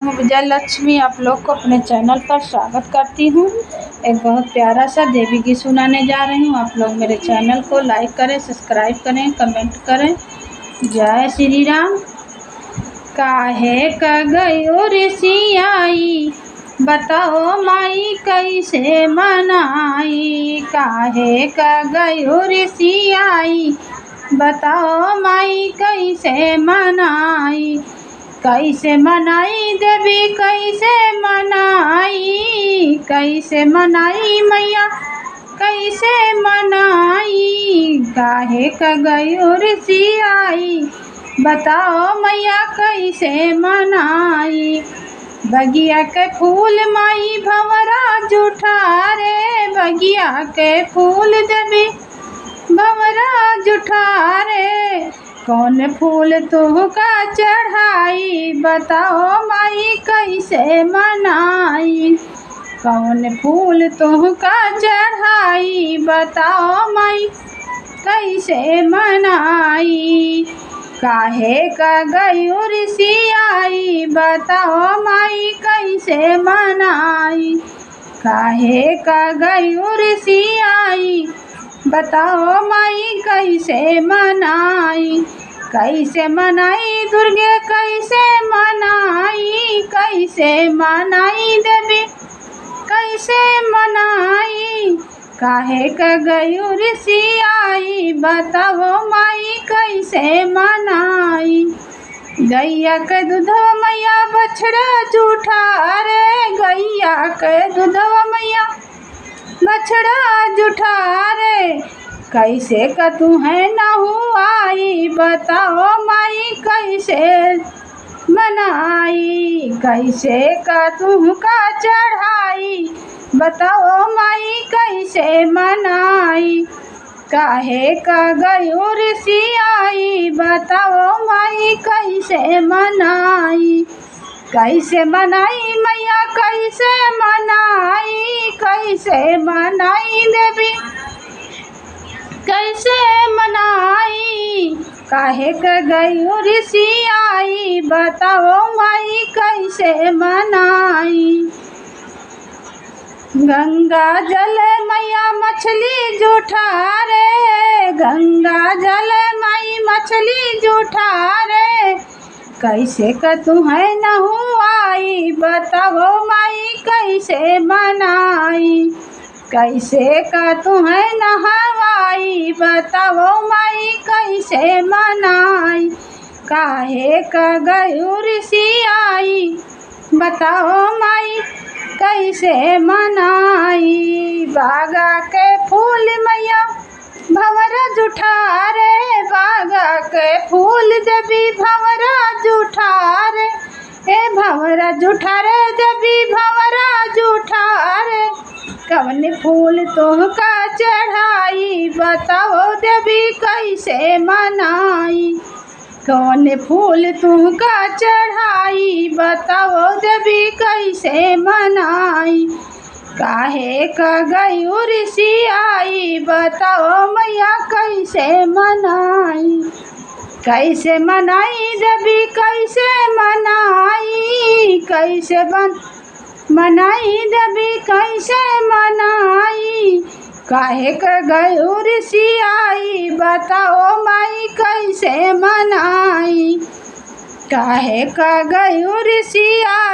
विजय लक्ष्मी आप लोग को अपने चैनल पर स्वागत करती हूँ। एक बहुत प्यारा सा देवी गीत सुनाने जा रही हूँ। आप लोग मेरे चैनल को लाइक करें, सब्सक्राइब करें, कमेंट करें। जय श्री राम। काहे का गयो रे सियाई, बताओ माई कैसे मनाई। काहे का गयो रे सियाई, बताओ माई कैसे मनाई। कैसे मनाई देवी कैसे मनाई, कैसे मनाई मैया कैसे मनाई। काहे का गयो रे सियाई, बताओ मैया कैसे मनाई। बगिया के फूल माई भंवरा जुठा रे, बगिया के फूल देवी भंवरा जुठा रे। कौन फूल तुहका चढ़ाई, बताओ माई कैसे मनाई। कौन फूल तुहका चढ़ाई, बताओ माई कैसे मनाई। काहे का गयो रे सियाई, बताओ माई कैसे मनाई। काहे का गयो रे सियाई, बताओ माई कैसे मनाई। कैसे मनाई दुर्गे कैसे मनाई, कैसे मनाई देवी कैसे मनाई। काहे का गयो रे सियाई, बताओ माई कैसे मनाई। गैया के दूधवा मैया बछड़ा जूठा रे, गैया के दूधवा मैया बछड़ा जूठा रे। कैसे का तू है नहु आई, बताओ माई कैसे मनाई। कैसे का तू का चढ़ाई, बताओ माई कैसे मनाई। काहे का गयो रे सियाई, बताओ माई कैसे मनाई। कैसे मनाई मैया कैसे मनाई, कैसे मनाई देवी कैसे मनाई। काहे का गयो रे सियाई, बताओ माई कैसे मनाई। गंगा जल मैया मछली जूठा रे, गंगा जल माई मछली जूठा रे। कैसे का तू है नहु आई, बताओ माई कैसे मनाई। कैसे का तू है नहवाई, बताओ माई कैसे मनाई। काहे का गयो रे सियाई, बताओ माई कैसे मनाई। बागा के फूल मैया भंवरा जुठा रे, बागा के फूल देवी भंवरा जुठा रे। ए भंवरा जुठा रे देवी भंवरा जुठा रे। कौन फूल तुहका चढ़ाई, बताओ देवी कैसे मनाई। कौन फूल तुहका चढ़ाई, बताओ देवी कैसे मनाई। काहे का गयो रे सियाई, बताओ मैया कैसे मनाई। कैसे मनाई देवी कैसे मनाई, कैसे मनाई देवी कैसे मनाई। काहे का गयो रे सियाई, बताओ माई कैसे मनाई। काहे का गयो रे सियाई।